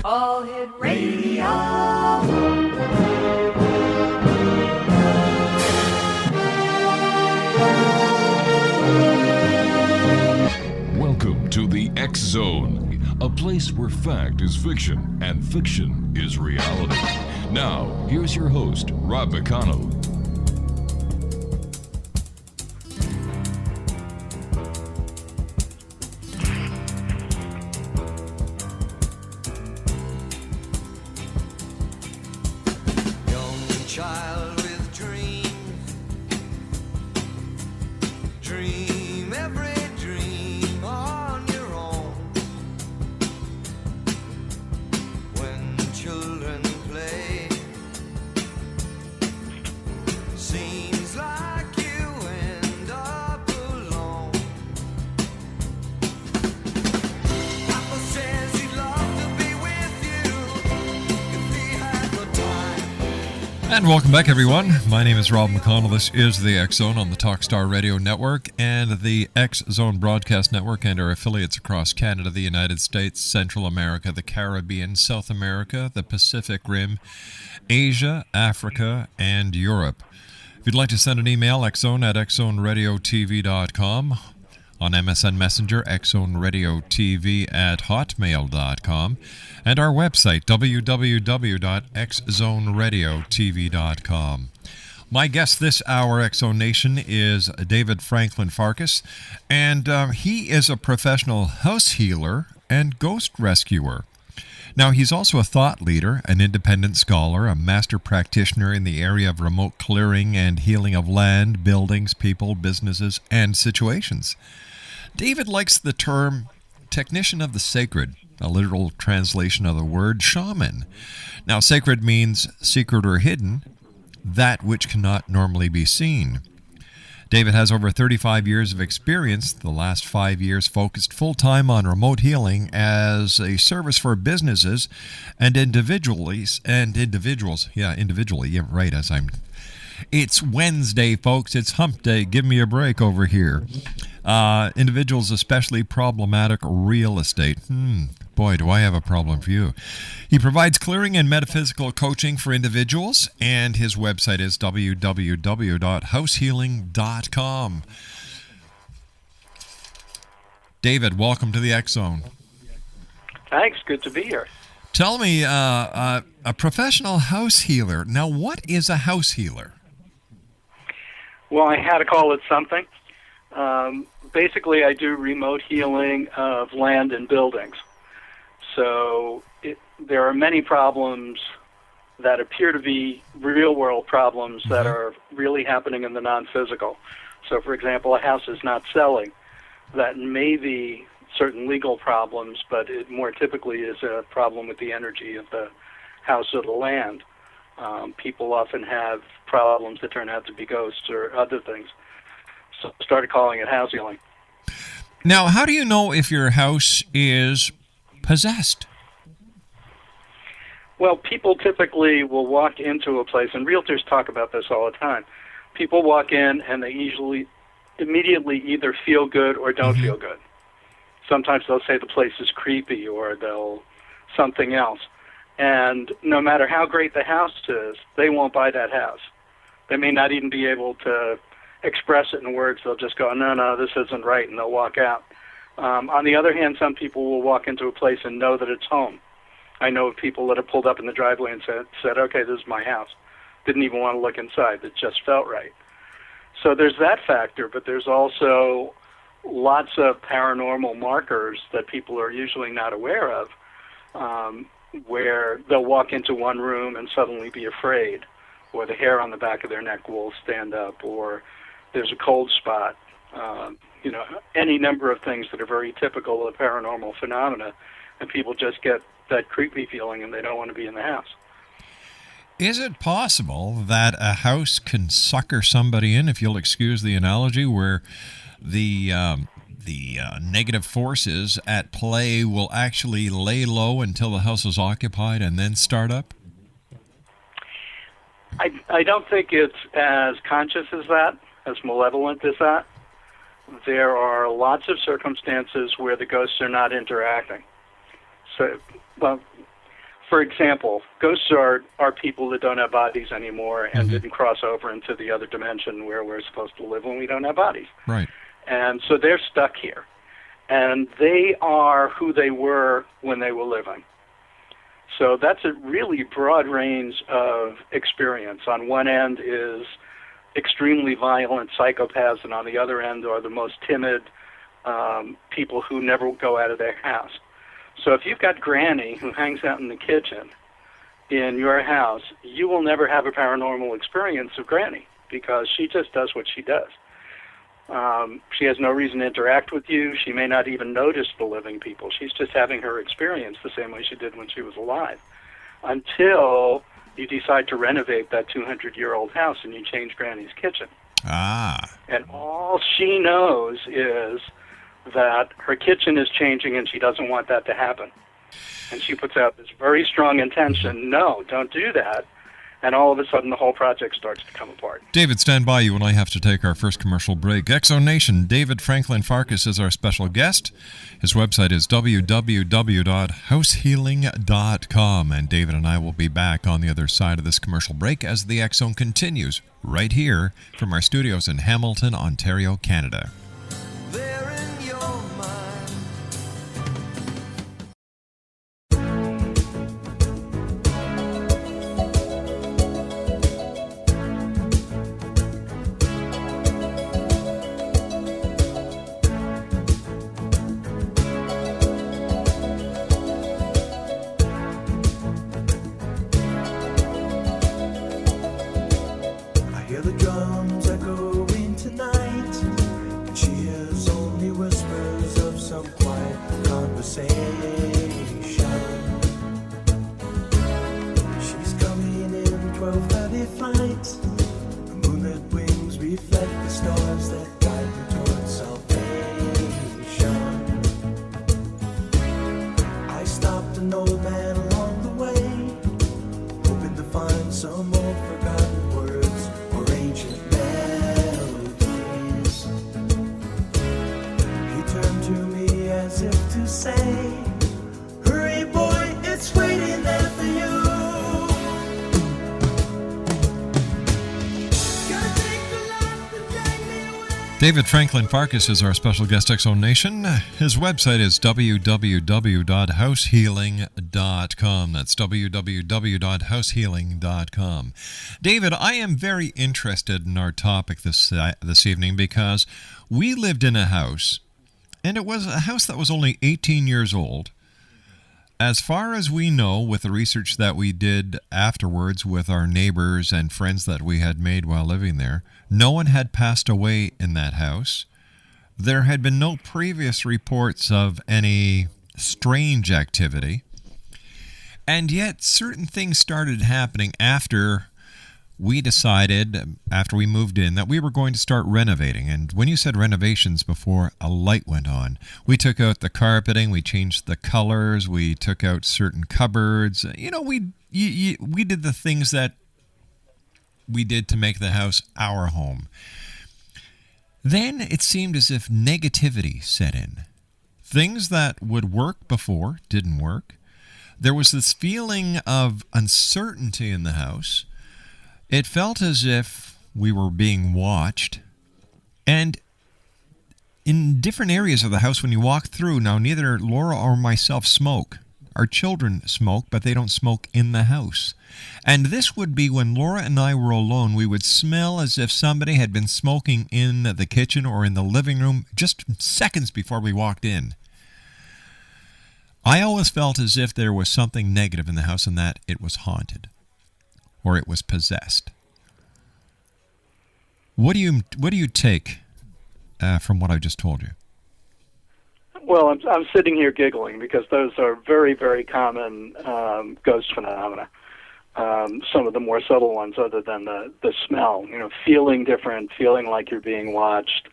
All Hit Radio. Welcome to the X Zone, a place where fact is fiction and fiction is reality. Now, here's your host, Rob McConnell. And welcome back, everyone. My name is Rob McConnell. This is the X Zone on the Talkstar Radio Network and the X Zone Broadcast Network and our affiliates across Canada, the United States, Central America, the Caribbean, South America, the Pacific Rim, Asia, Africa, and Europe. If you'd like to send an email, xzone@xzoneradiotv.com. On MSN Messenger, xzoneradiotv@hotmail.com, and our website, www.xzoneradiotv.com. My guest this hour, X Zone Nation, is David Franklin Farkas, and he is a professional house healer and ghost rescuer. Now, he's also a thought leader, an independent scholar, a master practitioner in the area of remote clearing and healing of land, buildings, people, businesses, and situations. David likes the term technician of the sacred, a literal translation of the word shaman. Now, sacred means secret or hidden, that which cannot normally be seen. David has over 35 years of experience, the last 5 years focused full-time on remote healing as a service for businesses and individually. It's Wednesday, folks. It's hump day. Give me a break over here. Individuals, especially problematic real estate. Boy, do I have a problem for you. He provides clearing and metaphysical coaching for individuals, and his website is www.househealing.com. David, welcome to the X Zone. Thanks. Good to be here. Tell me, a professional house healer. Now, what is a house healer? Well, I had to call it something. Basically, I do remote healing of land and buildings. So there are many problems that appear to be real-world problems that are really happening in the non-physical. So, for example, a house is not selling. That may be certain legal problems, but it more typically is a problem with the energy of the house or the land. People often have problems that turn out to be ghosts or other things. So I started calling it house healing. Now, how do you know if your house is possessed? Well, people typically will walk into a place, and realtors talk about this all the time. People walk in and they immediately either feel good or don't feel good. Sometimes they'll say the place is creepy or they'll something else. And no matter how great the house is, they won't buy that house. They may not even be able to express it in words. They'll just go, no, this isn't right, and they'll walk out. On the other hand, some people will walk into a place and know that it's home. I know of people that have pulled up in the driveway and said, okay, this is my house. Didn't even want to look inside. It just felt right. So there's that factor, but there's also lots of paranormal markers that people are usually not aware of, where they'll walk into one room and suddenly be afraid, or the hair on the back of their neck will stand up, or there's a cold spot, any number of things that are very typical of paranormal phenomena, and people just get that creepy feeling and they don't want to be in the house. Is it possible that a house can sucker somebody in, if you'll excuse the analogy, where the negative forces at play will actually lay low until the house is occupied and then start up? I don't think it's as conscious as that, as malevolent as that. There are lots of circumstances where the ghosts are not interacting. So, well, for example, ghosts are people that don't have bodies anymore and didn't cross over into the other dimension where we're supposed to live when we don't have bodies. Right. And so they're stuck here. And they are who they were when they were living. So that's a really broad range of experience. On one end is extremely violent psychopaths, and on the other end are the most timid people who never go out of their house. So if you've got Granny who hangs out in the kitchen in your house, you will never have a paranormal experience of Granny because she just does what she does. She has no reason to interact with you. She may not even notice the living people. She's just having her experience the same way she did when she was alive, until you decide to renovate that 200-year-old house and you change Granny's kitchen. And all she knows is that her kitchen is changing and she doesn't want that to happen. And she puts out this very strong intention, no, don't do that. And all of a sudden, the whole project starts to come apart. David, stand by. You and I have to take our first commercial break. Exonation, David Franklin Farkas is our special guest. His website is www.househealing.com. And David and I will be back on the other side of this commercial break as the X Zone continues right here from our studios in Hamilton, Ontario, Canada. David Franklin Farkas is our special guest, Exonation. His website is www.househealing.com. That's www.househealing.com. David, I am very interested in our topic this evening because we lived in a house, and it was a house that was only 18 years old. As far as we know, with the research that we did afterwards with our neighbors and friends that we had made while living there, no one had passed away in that house. There had been no previous reports of any strange activity. And yet, certain things started happening after we decided, after we moved in, that we were going to start renovating. And when you said renovations before, a light went on. We took out the carpeting, we changed the colors, we took out certain cupboards. You know, we did the things that we did to make the house our home. Then it seemed as if negativity set in. Things that would work before didn't work. There was this feeling of uncertainty in the house. It felt as if we were being watched. And in different areas of the house, when you walk through, now neither Laura or myself smoke. Our children smoke, but they don't smoke in the house. And this would be when Laura and I were alone, we would smell as if somebody had been smoking in the kitchen or in the living room just seconds before we walked in. I always felt as if there was something negative in the house and that it was haunted or it was possessed. What do you take from what I just told you? Well, I'm sitting here giggling because those are very, very common ghost phenomena. Some of the more subtle ones, other than the smell, feeling different, feeling like you're being watched,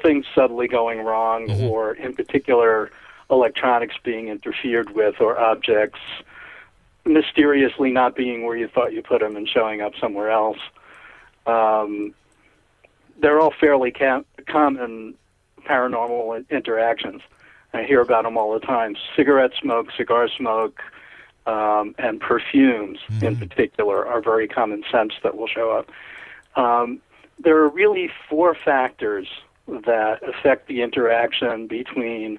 things subtly going wrong, or in particular, electronics being interfered with, or objects mysteriously not being where you thought you put them and showing up somewhere else. They're all fairly common paranormal interactions. I hear about them all the time. Cigarette smoke, cigar smoke, and perfumes in particular are very common scents that will show up. There are really 4 factors that affect the interaction between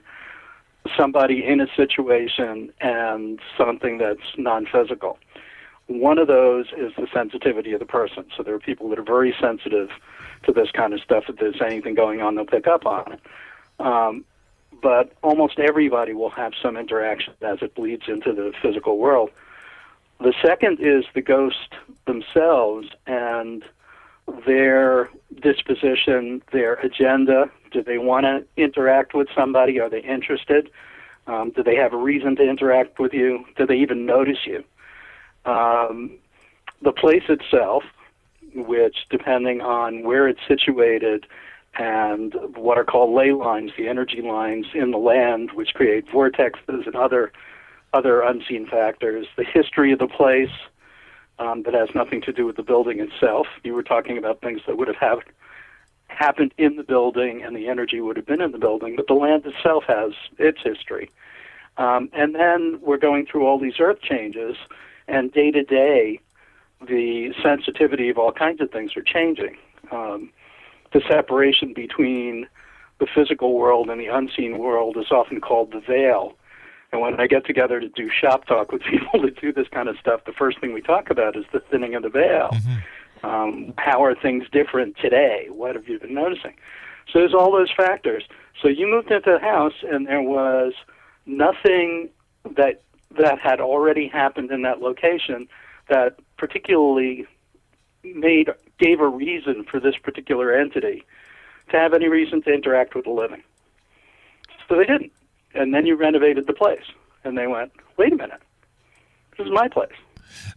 somebody in a situation and something that's non-physical. One of those is the sensitivity of the person. So there are people that are very sensitive to this kind of stuff. If there's anything going on, they'll pick up on it. But almost everybody will have some interaction as it bleeds into the physical world. The second is the ghost themselves and their disposition, their agenda. Do they want to interact with somebody? Are they interested? Do they have a reason to interact with you? Do they even notice you? The place itself, which, depending on where it's situated and what are called ley lines, the energy lines in the land, which create vortexes and other unseen factors, the history of the place that has nothing to do with the building itself. You were talking about things that would have happened in the building and the energy would have been in the building, but the land itself has its history. And then we're going through all these earth changes, and day to day, the sensitivity of all kinds of things are changing. The separation between the physical world and the unseen world is often called the veil. And when I get together to do shop talk with people that do this kind of stuff, the first thing we talk about is the thinning of the veil. How are things different today? What have you been noticing? So there's all those factors. So you moved into the house, and there was nothing that had already happened in that location that particularly gave a reason for this particular entity to have any reason to interact with the living. So they didn't. And then you renovated the place, and they went, wait a minute, this is my place.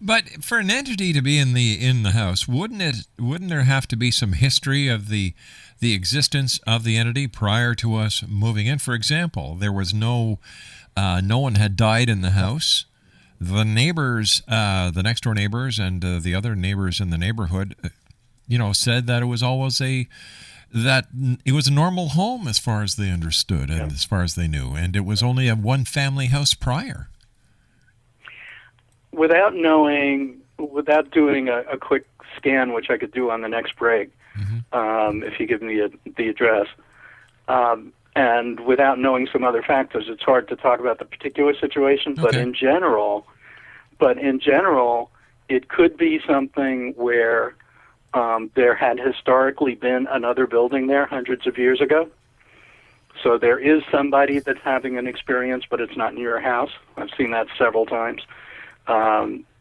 But for an entity to be in the house, wouldn't there have to be some history of the existence of the entity prior to us moving in? For example, there was no one had died in the house. The neighbors, the next door neighbors, and the other neighbors in the neighborhood, said that it was always a normal home as far as they understood and as far as they knew, and it was only a one-family house prior. Without doing a quick scan, which I could do on the next break, if you give me the address, and without knowing some other factors, it's hard to talk about the particular situation. Okay. But in general, it could be something where there had historically been another building there hundreds of years ago. So there is somebody that's having an experience, but it's not in your house. I've seen that several times.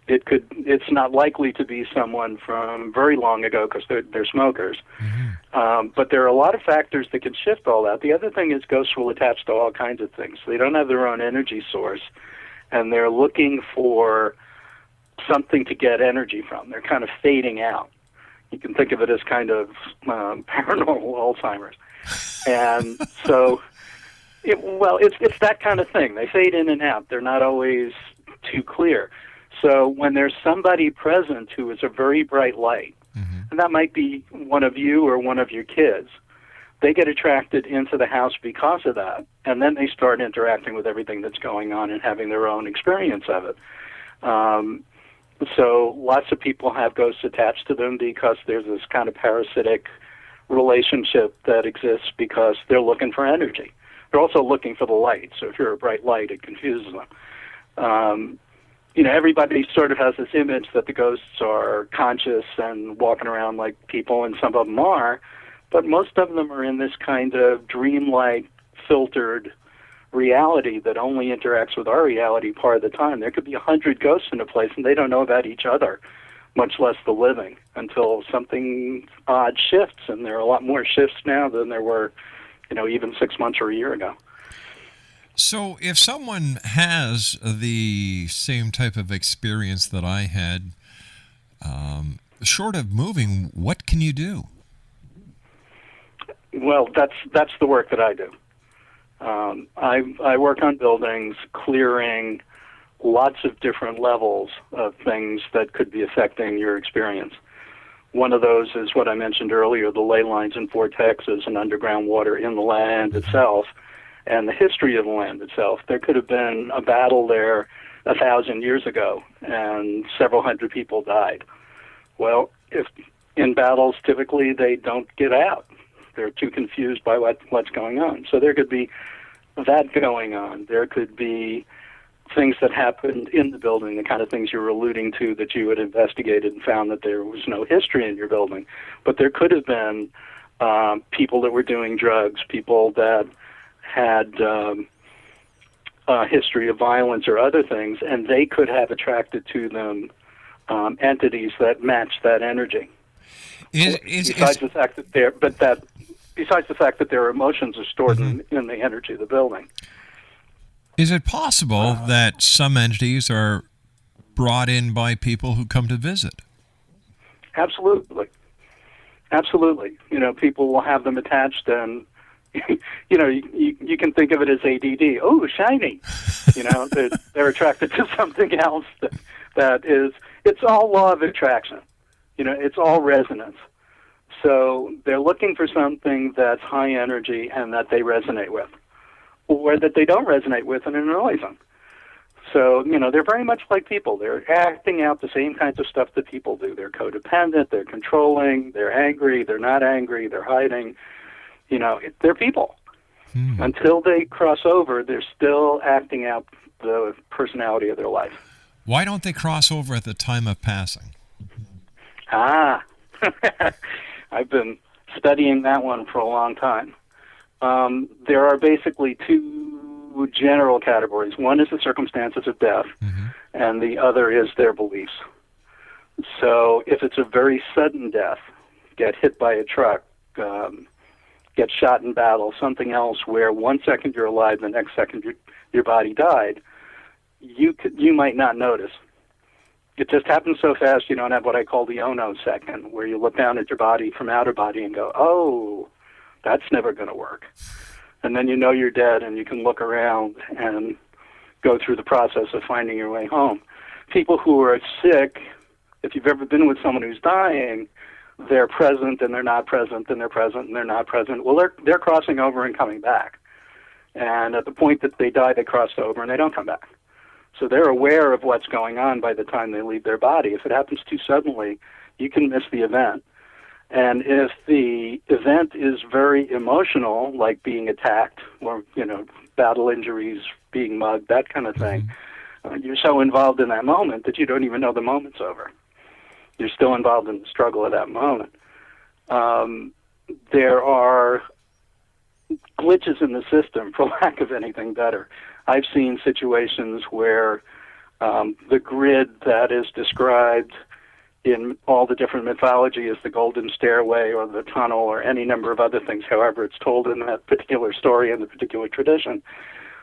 It's not likely to be someone from very long ago because they're smokers. But there are a lot of factors that can shift all that. The other thing is ghosts will attach to all kinds of things. They don't have their own energy source, and they're looking for something to get energy from. They're kind of fading out. You can think of it as kind of paranormal Alzheimer's. And so, it's that kind of thing. They fade in and out. They're not always too clear. So when there's somebody present who is a very bright light, and that might be one of you or one of your kids, they get attracted into the house because of that, and then they start interacting with everything that's going on and having their own experience of it. So lots of people have ghosts attached to them because there's this kind of parasitic relationship that exists because they're looking for energy. They're also looking for the light, so if you're a bright light, it confuses them. Everybody sort of has this image that the ghosts are conscious and walking around like people, and some of them are, but most of them are in this kind of dreamlike, filtered reality that only interacts with our reality part of the time. There could be 100 ghosts in a place, and they don't know about each other, much less the living, until something odd shifts, and there are a lot more shifts now than there were, even 6 months or a year ago. So if someone has the same type of experience that I had, short of moving, what can you do? Well, that's the work that I do. I work on buildings, clearing lots of different levels of things that could be affecting your experience. One of those is what I mentioned earlier, the ley lines and vortexes and underground water in the land itself. and the history of the land itself. There could have been a battle there 1,000 years ago, and several hundred people died. Well, if in battles, typically they don't get out. They're too confused by what's going on. So there could be that going on. There could be things that happened in the building, the kind of things you were alluding to that you had investigated and found that there was no history in your building. But there could have been people that were doing drugs, people that had history of violence or other things, and they could have attracted to them entities that match that energy. Besides the fact that their emotions are stored in the energy of the building. Is it possible that some entities are brought in by people who come to visit? Absolutely. People will have them attached, and you can think of it as ADD. Oh, shiny. They're attracted to something else that is. It's all law of attraction. It's all resonance. So they're looking for something that's high energy and that they resonate with, or that they don't resonate with and it annoys them. So, they're very much like people. They're acting out the same kinds of stuff that people do. They're codependent, they're controlling, they're angry, they're not angry, they're hiding. They're people. Until they cross over, they're still acting out the personality of their life. Why don't they cross over at the time of passing? I've been studying that one for a long time. There are basically two general categories. One is the circumstances of death, and the other is their beliefs. So if it's a very sudden death, get hit by a truck, get shot in battle, something else where 1 second you're alive, the next second your body died, you might not notice. It just happens so fast you don't have what I call the oh-no second, where you look down at your body from outer body and go, oh, that's never going to work. And then you're dead, and you can look around and go through the process of finding your way home. People who are sick, if you've ever been with someone who's dying, they're present and they're not present and they're present and they're not present. Well, they're crossing over and coming back. And at the point that they die, they cross over and they don't come back. So they're aware of what's going on by the time they leave their body. If it happens too suddenly, you can miss the event. And if the event is very emotional, like being attacked or, battle injuries, being mugged, that kind of thing, you're so involved in that moment that you don't even know the moment's over. You're still involved in the struggle of that moment. There are glitches in the system, for lack of anything better. I've seen situations where the grid that is described in all the different mythology as the golden stairway or the tunnel or any number of other things, however it's told in that particular story and the particular tradition,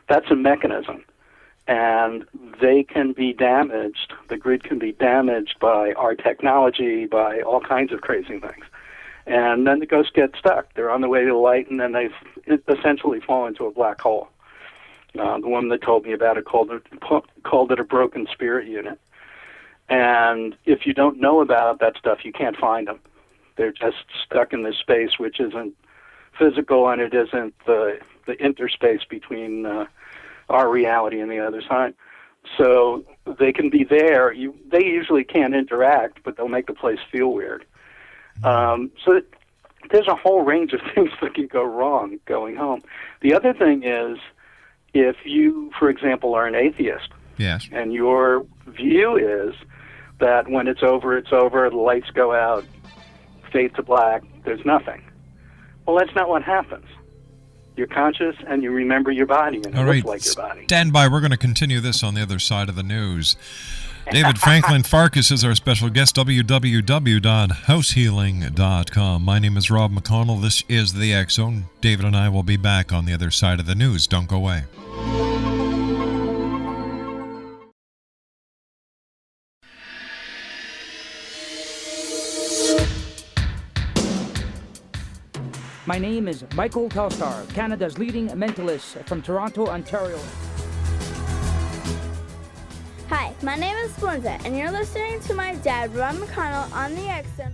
that's a mechanism. And they can be damaged, the grid can be damaged by our technology, by all kinds of crazy things. And then the ghosts get stuck. They're on the way to the light, and then they essentially fall into a black hole. The woman that told me about it called it a broken spirit unit. And if you don't know about that stuff, you can't find them. They're just stuck in this space which isn't physical, and it isn't the interspace between our reality and the other side. So they can be there. They usually can't interact, but they'll make the place feel weird. So there's a whole range of things that can go wrong going home. The other thing is, if you, for example, are an atheist, yes, and your view is that when it's over, the lights go out, fade to black, there's nothing. Well, that's not what happens. You're conscious and you remember your body, and it looks like your body. Stand by. We're going to continue this on the other side of the news. David Franklin Farkas is our special guest, www.househealing.com. My name is Rob McConnell. This is the X Zone. David and I will be back on the other side of the news. Don't go away. My name is Michael Telstar, Canada's leading mentalist from Toronto, Ontario. Hi, my name is Belinda, and you're listening to my dad, Rob McConnell, on the X Zone.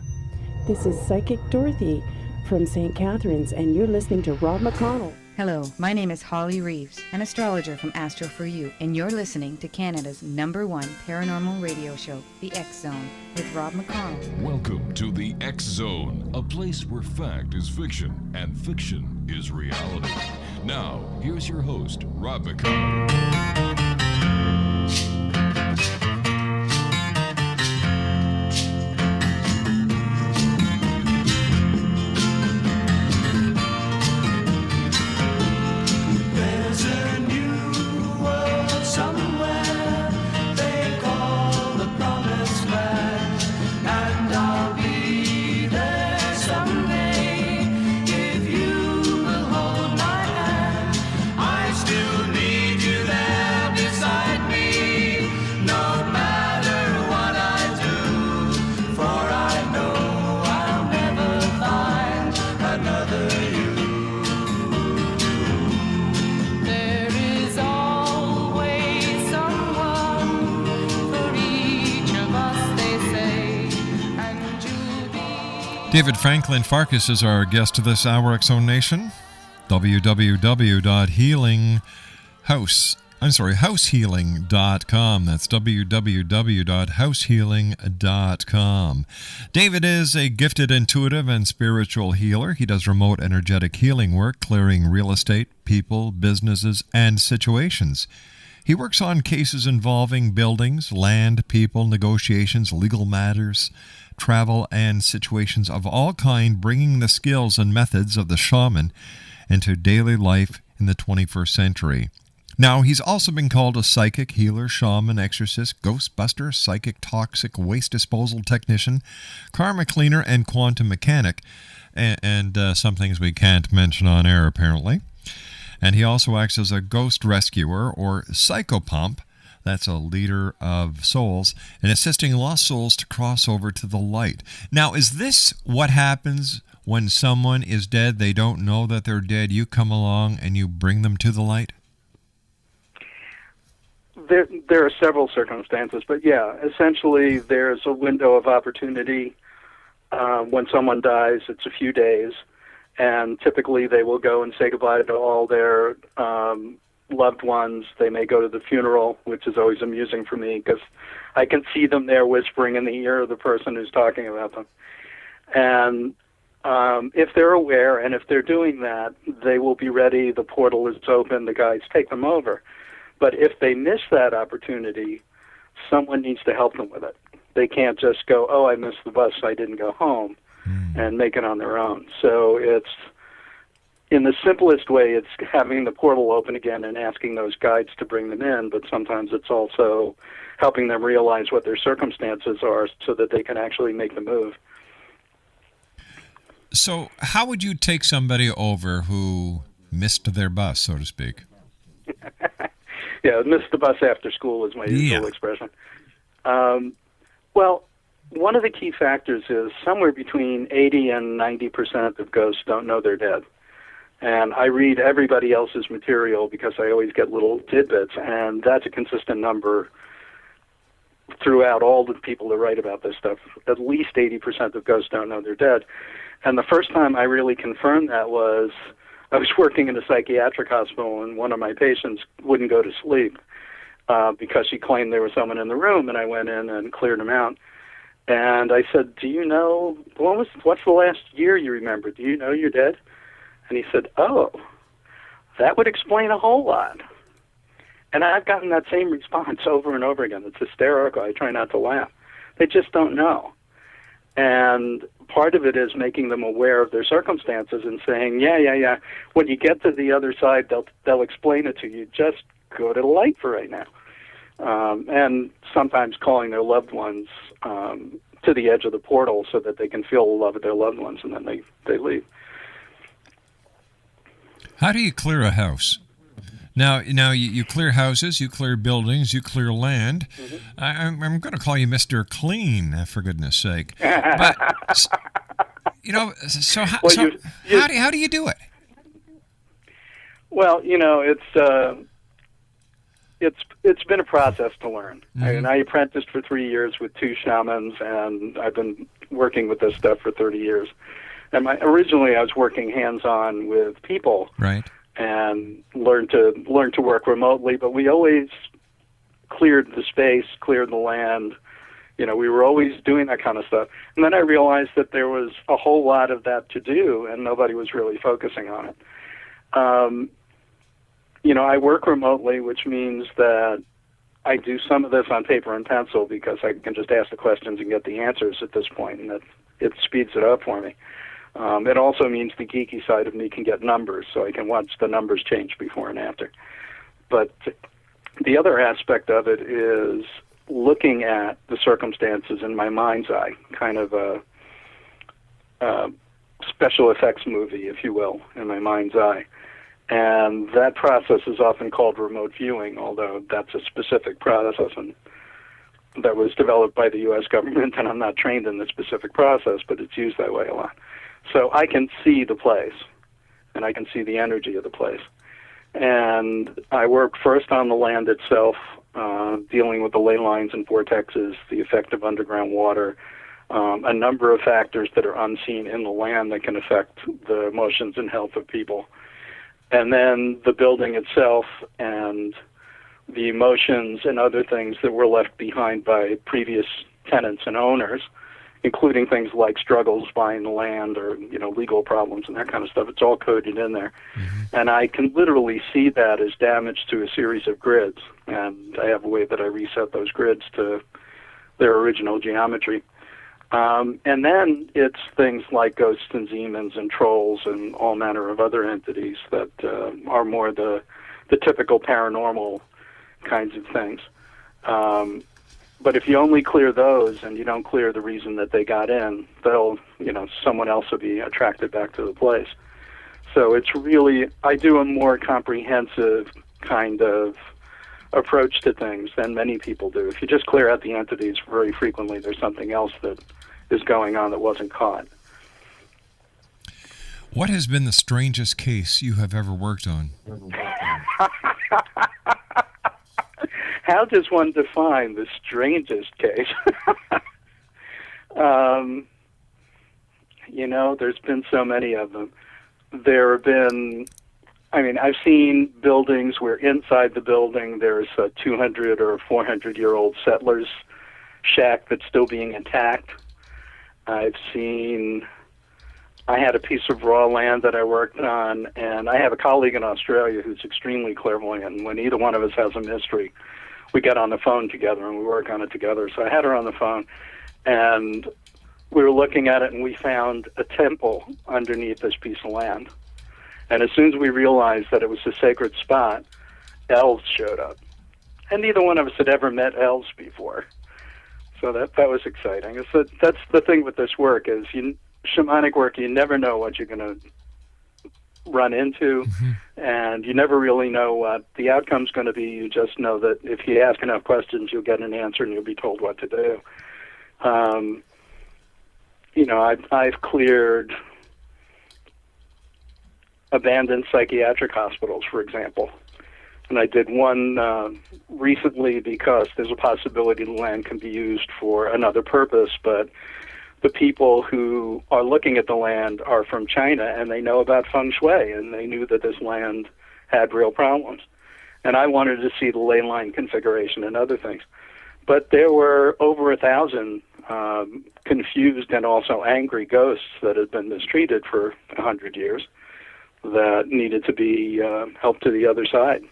This is Psychic Dorothy from St. Catharines, and you're listening to Rob McConnell. Hello, my name is Holly Reeves, an astrologer from Astro For You, and you're listening to Canada's #1 paranormal radio show, The X Zone, with Rob McConnell. Welcome to the X Zone, a place where fact is fiction and fiction is reality. Now, here's your host, Rob McConnell. David Franklin Farkas is our guest to this hour, X Zone Nation. househealing.com. That's www.househealing.com. David is a gifted intuitive and spiritual healer. He does remote energetic healing work, clearing real estate, people, businesses, and situations. He works on cases involving buildings, land, people, negotiations, legal matters, travel, and situations of all kind, bringing the skills and methods of the shaman into daily life in the 21st century. Now, he's also been called a psychic, healer, shaman, exorcist, ghostbuster, psychic, toxic, waste disposal technician, karma cleaner, and quantum mechanic, and some things we can't mention on air, apparently. And he also acts as a ghost rescuer or psychopomp. That's a leader of souls, and assisting lost souls to cross over to the light. Now, is this what happens when someone is dead? They don't know that they're dead. You come along and you bring them to the light? There are several circumstances, but yeah, essentially there's a window of opportunity. When someone dies, it's a few days, and typically they will go and say goodbye to all their loved ones. They may go to the funeral, which is always amusing for me because I can see them there whispering in the ear of the person who's talking about them. And if they're aware and if they're doing that, they will be ready. The portal is open. The guides take them over. But if they miss that opportunity, someone needs to help them with it. They can't just go, oh, I missed the bus, I didn't go home, and make it on their own. So it's, in the simplest way, it's having the portal open again and asking those guides to bring them in, but sometimes it's also helping them realize what their circumstances are so that they can actually make the move. So how would you take somebody over who missed their bus, so to speak? Yeah, missed the bus after school is my usual expression. Well, one of the key factors is somewhere between 80 and 90% of ghosts don't know they're dead. And I read everybody else's material because I always get little tidbits, and that's a consistent number throughout all the people that write about this stuff. At least 80% of ghosts don't know they're dead. And the first time I really confirmed that was I was working in a psychiatric hospital, and one of my patients wouldn't go to sleep because she claimed there was someone in the room, and I went in and cleared him out. And I said, do you know, what's the last year you remember? Do you know you're dead? And he said, oh, that would explain a whole lot. And I've gotten that same response over and over again. It's hysterical. I try not to laugh. They just don't know. And part of it is making them aware of their circumstances and saying, yeah. When you get to the other side, they'll explain it to you. Just go to the light for right now. And sometimes calling their loved ones to the edge of the portal so that they can feel the love of their loved ones, and then they leave. How do you clear a house? Now you clear houses, you clear buildings, you clear land. Mm-hmm. I'm going to call you Mr. Clean, for goodness sake. But so how do you do it? Well, it's been a process to learn. Mm-hmm. I mean, I apprenticed for 3 years with 2 shamans, and I've been working with this stuff for 30 years. And originally I was working hands-on with people. Right. and learned to work remotely. But we always cleared the space, cleared the land. We were always doing that kind of stuff. And then I realized that there was a whole lot of that to do, and nobody was really focusing on it. I work remotely, which means that I do some of this on paper and pencil because I can just ask the questions and get the answers at this point, and it speeds it up for me. It also means the geeky side of me can get numbers, so I can watch the numbers change before and after. But the other aspect of it is looking at the circumstances in my mind's eye, kind of a special effects movie, if you will, in my mind's eye. And that process is often called remote viewing, although that's a specific process and that was developed by the U.S. government, and I'm not trained in the specific process, but it's used that way a lot. So I can see the place, and I can see the energy of the place. And I work first on the land itself, dealing with the ley lines and vortexes, the effect of underground water, a number of factors that are unseen in the land that can affect the emotions and health of people. And then the building itself and the emotions and other things that were left behind by previous tenants and owners, including things like struggles buying the land or, legal problems and that kind of stuff. It's all coded in there. Mm-hmm. And I can literally see that as damage to a series of grids. And I have a way that I reset those grids to their original geometry. And then it's things like ghosts and demons and trolls and all manner of other entities that are more the typical paranormal kinds of things. But if you only clear those and you don't clear the reason that they got in, someone else will be attracted back to the place. So it's really, I do a more comprehensive kind of approach to things than many people do. If you just clear out the entities, very frequently there's something else that is going on that wasn't caught. What has been the strangest case you have ever worked on? How does one define the strangest case? There's been so many of them. There have been, I've seen buildings where inside the building there's a 200 or 400-year-old settler's shack that's still being attacked. I had a piece of raw land that I worked on, and I have a colleague in Australia who's extremely clairvoyant, and when either one of us has a mystery, we get on the phone together and we work on it together. So I had her on the phone, and we were looking at it, and we found a temple underneath this piece of land. And as soon as we realized that it was a sacred spot, elves showed up. And neither one of us had ever met elves before. So that was exciting. That's the thing with this work is shamanic work, you never know what you're going to run into, mm-hmm. and you never really know what the outcome's going to be. You just know that if you ask enough questions, you'll get an answer and you'll be told what to do. I've cleared abandoned psychiatric hospitals, for example. And I did one recently because there's a possibility the land can be used for another purpose, but the people who are looking at the land are from China, and they know about feng shui, and they knew that this land had real problems. And I wanted to see the ley line configuration and other things. But there were over 1,000 confused and also angry ghosts that had been mistreated for 100 years that needed to be helped to the other side.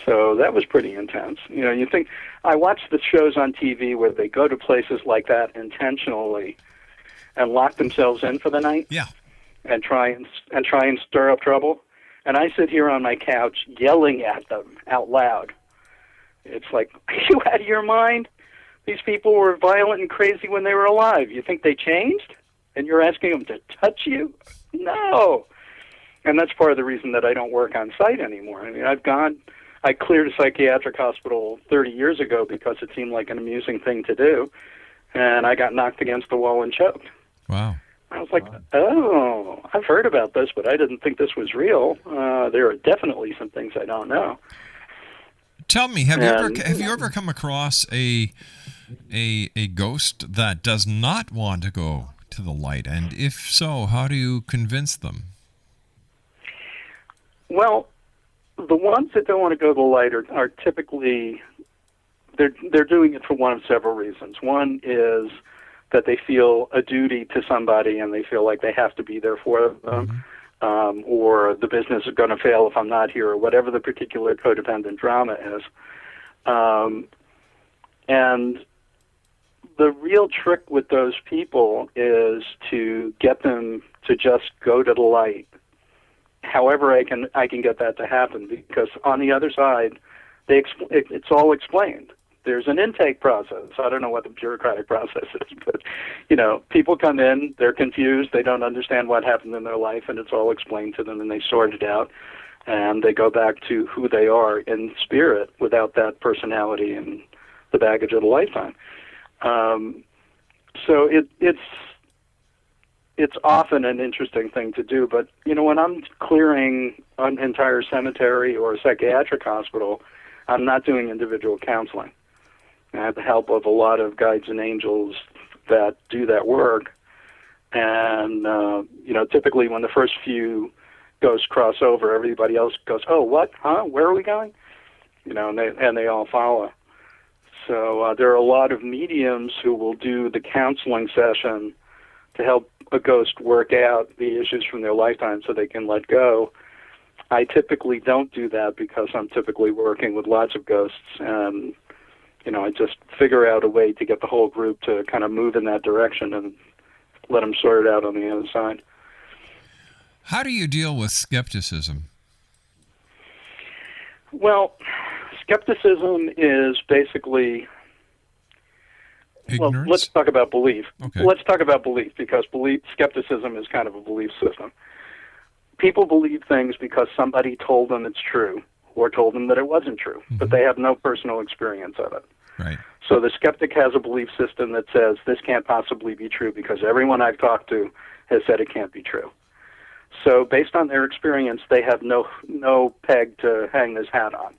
So that was pretty intense. You think, I watch the shows on TV where they go to places like that intentionally and lock themselves in for the night. Yeah. And try and stir up trouble. And I sit here on my couch yelling at them out loud. It's like, are you out of your mind? These people were violent and crazy when they were alive. You think they changed? And you're asking them to touch you? No. And that's part of the reason that I don't work on site anymore. I cleared a psychiatric hospital 30 years ago because it seemed like an amusing thing to do, and I got knocked against the wall and choked. Wow. I was like, oh, I've heard about this, but I didn't think this was real. There are definitely some things I don't know. Tell me, have you ever come across a ghost that does not want to go to the light? And if so, how do you convince them? Well, the ones that don't want to go to the light are typically, they're doing it for one of several reasons. One is that they feel a duty to somebody and they feel like they have to be there for them, or the business is going to fail if I'm not here, or whatever the particular codependent drama is. And the real trick with those people is to get them to just go to the light. However I can get that to happen, because on the other side, it's all explained. There's an intake process. I don't know what the bureaucratic process is, but, people come in, they're confused, they don't understand what happened in their life, and it's all explained to them, and they sort it out, and they go back to who they are in spirit without that personality and the baggage of the lifetime. So it's often an interesting thing to do, but, when I'm clearing an entire cemetery or a psychiatric hospital, I'm not doing individual counseling. I have the help of a lot of guides and angels that do that work. And, typically when the first few ghosts cross over, everybody else goes, oh, what? Huh? Where are we going? And they all follow. So there are a lot of mediums who will do the counseling session to help a ghost work out the issues from their lifetime so they can let go. I typically don't do that because I'm typically working with lots of ghosts, and I just figure out a way to get the whole group to kind of move in that direction and let them sort it out on the other side. How do you deal with skepticism? Well, skepticism is basically... ignorance? Well, let's talk about belief. Okay. Let's talk about belief, because skepticism is kind of a belief system. People believe things because somebody told them it's true or told them that it wasn't true, but they have no personal experience of it. Right. So the skeptic has a belief system that says this can't possibly be true because everyone I've talked to has said it can't be true. So based on their experience, they have no peg to hang this hat on.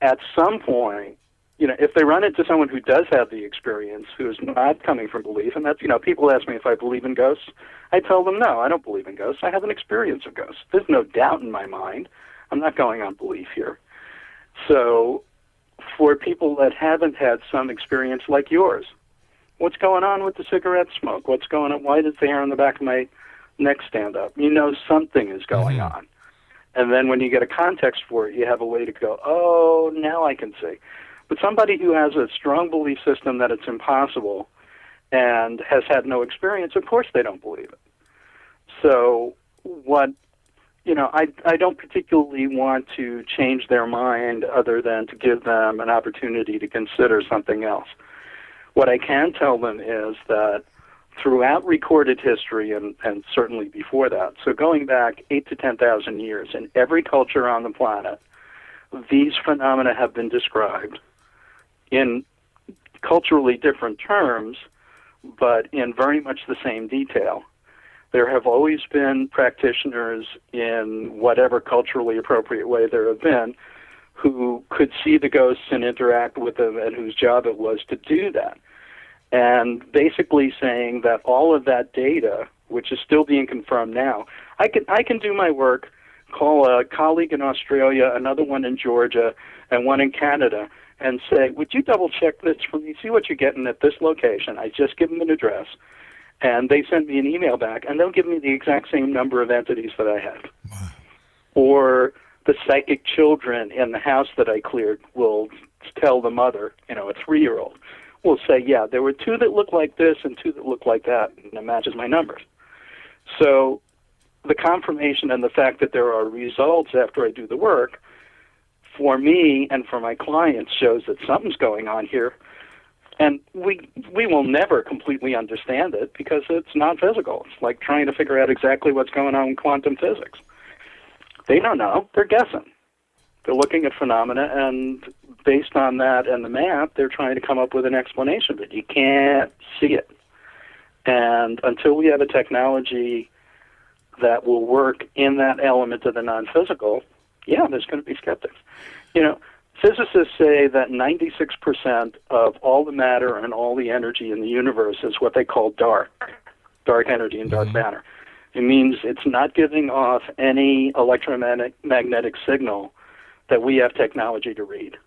At some point, if they run into someone who does have the experience, who's not coming from belief, and that's, people ask me if I believe in ghosts, I tell them, no, I don't believe in ghosts. I have an experience of ghosts. There's no doubt in my mind. I'm not going on belief here. So for people that haven't had some experience like yours, what's going on with the cigarette smoke? What's going on? Why does the hair on the back of my neck stand up? Something is going on. And then when you get a context for it, you have a way to go, oh, now I can see. But somebody who has a strong belief system that it's impossible and has had no experience, of course they don't believe it. So I don't particularly want to change their mind other than to give them an opportunity to consider something else. What I can tell them is that throughout recorded history, and certainly before that, so going back 8,000 to 10,000 years, in every culture on the planet, these phenomena have been described in culturally different terms, but in very much the same detail. There have always been practitioners in whatever culturally appropriate way there have been who could see the ghosts and interact with them, and whose job it was to do that. And basically saying that all of that data, which is still being confirmed now, I can do my work, call a colleague in Australia, another one in Georgia, and one in Canada, and say, would you double-check this for me, see what you're getting at this location? I just give them an address, and they send me an email back, and they'll give me the exact same number of entities that I have. Wow. Or the psychic children in the house that I cleared will tell the mother, a 3-year-old, will say, yeah, there were 2 that look like this and 2 that look like that, and it matches my numbers. So the confirmation and the fact that there are results after I do the work, for me and for my clients, shows that something's going on here. And we will never completely understand it because it's not physical. It's like trying to figure out exactly what's going on in quantum physics. They don't know. They're guessing. They're looking at phenomena, and based on that and the math, they're trying to come up with an explanation, but you can't see it. And until we have a technology that will work in that element of the non-physical, yeah, there's going to be skeptics. Physicists say that 96% of all the matter and all the energy in the universe is what they call dark energy and dark matter. It means it's not giving off any electromagnetic signal that we have technology to read.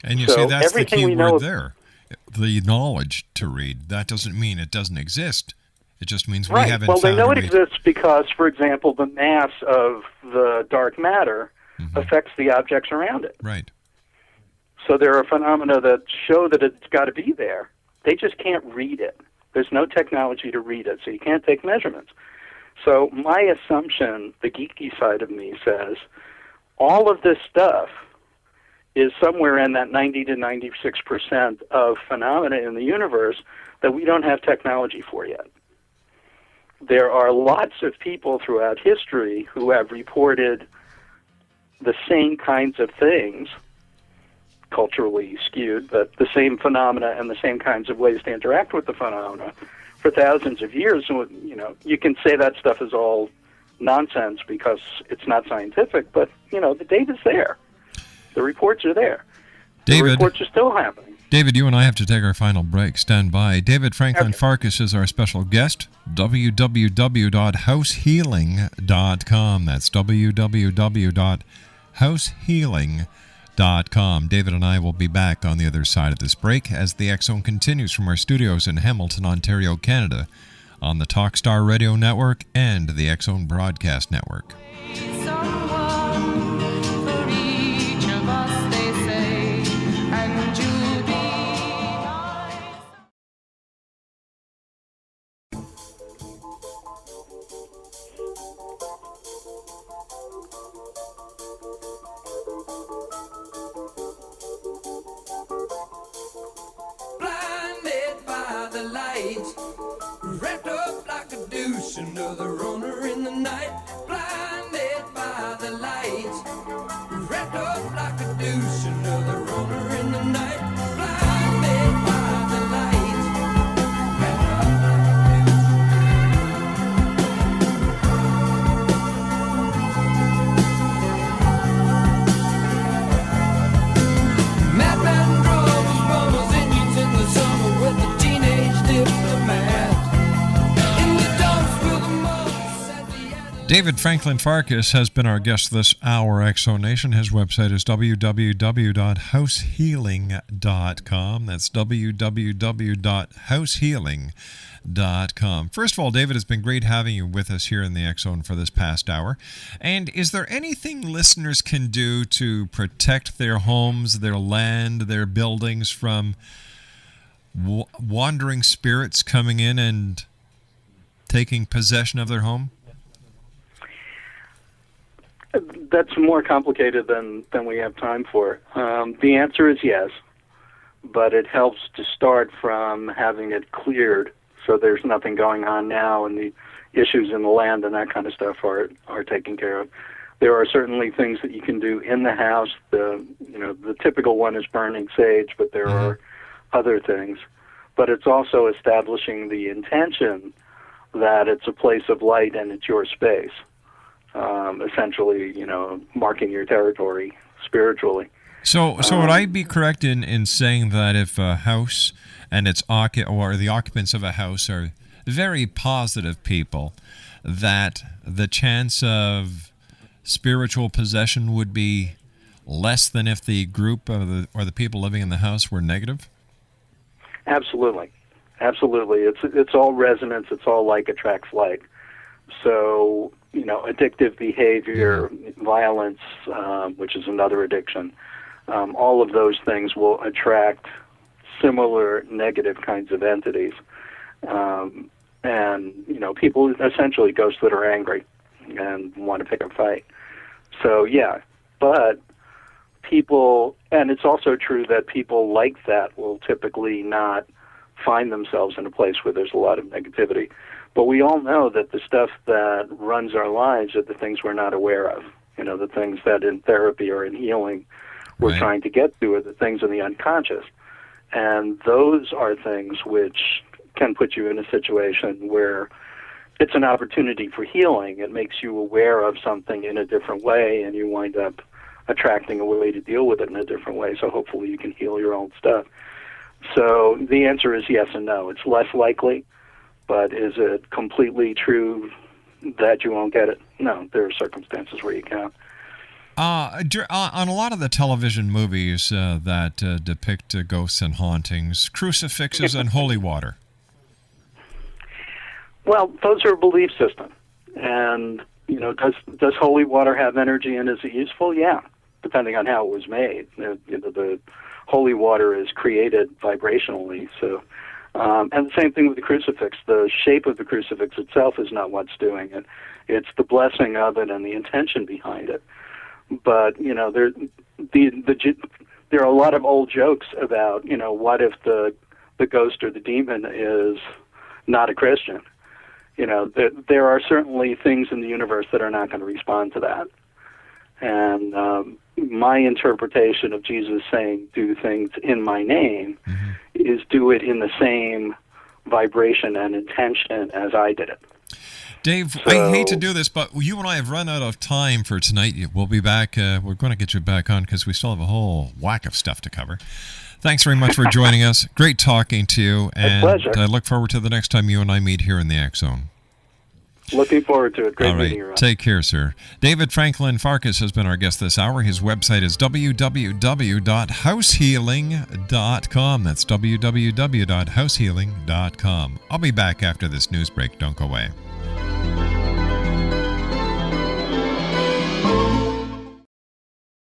And you So see, that's the everything key we know word there. The knowledge to read. That doesn't mean it doesn't exist. It just means we Right. haven't Well, they found know a it way. exists because, for example, the mass of the dark matter affects the objects around it. Right. So there are phenomena that show that it's got to be there. They just can't read it. There's no technology to read it, so you can't take measurements. So my assumption, the geeky side of me says, all of this stuff is somewhere in that 90 to 96% of phenomena in the universe that we don't have technology for yet. There are lots of people throughout history who have reported the same kinds of things, culturally skewed, but the same phenomena and the same kinds of ways to interact with the phenomena for thousands of years. And, you know, you can say that stuff is all nonsense because it's not scientific, but, you know, the data's there. The reports are there. David, the reports are still happening. David, you and I have to take our final break. Stand by. David Franklin Farkas is our special guest. www.househealing.com. That's www.househealing.com. David and I will be back on the other side of this break as the X Zone continues from our studios in Hamilton, Ontario, Canada, on the Talkstar Radio Network and the X Zone Broadcast Network. Wrapped up like a douche, another runner in the night. Blinded by the lights. Wrapped up like a douche, another runner in the night. Blinded by the lights. Wrapped up like a douche. Madman drums, bombers, engines in the summer with the teenage diplomat. David Franklin Farkas has been our guest this hour, Exonation. His website is www.househealing.com. That's www.househealing.com. First of all, David, it's been great having you with us here in the X Zone for this past hour. And is there anything listeners can do to protect their homes, their land, their buildings from wandering spirits coming in and taking possession of their home? That's more complicated than we have time for. The answer is yes, but it helps to start from having it cleared so there's nothing going on now and the issues in the land and that kind of stuff are taken care of. There are certainly things that you can do in the house. The typical one is burning sage, but there are other things. But it's also establishing the intention that it's a place of light and it's your space. Essentially, marking your territory spiritually. So would I be correct in saying that if a house and its the occupants of a house are very positive people, that the chance of spiritual possession would be less than if the group or the people living in the house were negative? Absolutely. It's all resonance. It's all like attracts like. So, addictive behavior, violence, which is another addiction, all of those things will attract similar negative kinds of entities. And, people, essentially ghosts that are angry and want to pick a fight. So, yeah, but people, and it's also true that people like that will typically not find themselves in a place where there's a lot of negativity. But we all know that the stuff that runs our lives are the things we're not aware of. The things that in therapy or in healing we're trying to get to are the things in the unconscious. And those are things which can put you in a situation where it's an opportunity for healing. It makes you aware of something in a different way, and you wind up attracting a way to deal with it in a different way. So hopefully you can heal your own stuff. So the answer is yes and no. It's less likely, But is it completely true that you won't get it? No, there are circumstances where you can. On a lot of the television movies that depict ghosts and hauntings, crucifixes and holy water. Well, those are a belief system. And, does holy water have energy and is it useful? Yeah, depending on how it was made. The holy water is created vibrationally. So, and the same thing with the crucifix. The shape of the crucifix itself is not what's doing it. It's the blessing of it and the intention behind it. But, there are a lot of old jokes about, what if the ghost or the demon is not a Christian? There are certainly things in the universe that are not going to respond to that. And my interpretation of Jesus saying, do things in my name, is do it in the same vibration and intention as I did it. Dave, I hate to do this, but you and I have run out of time for tonight. We'll be back. We're going to get you back on because we still have a whole whack of stuff to cover. Thanks very much for joining us. Great talking to you. And pleasure. I look forward to the next time you and I meet here in the X Zone. Looking forward to it. Great All right. meeting you, Rob. Take care, sir. David Franklin Farkas has been our guest this hour. His website is www.househealing.com. That's www.househealing.com. I'll be back after this news break. Don't go away.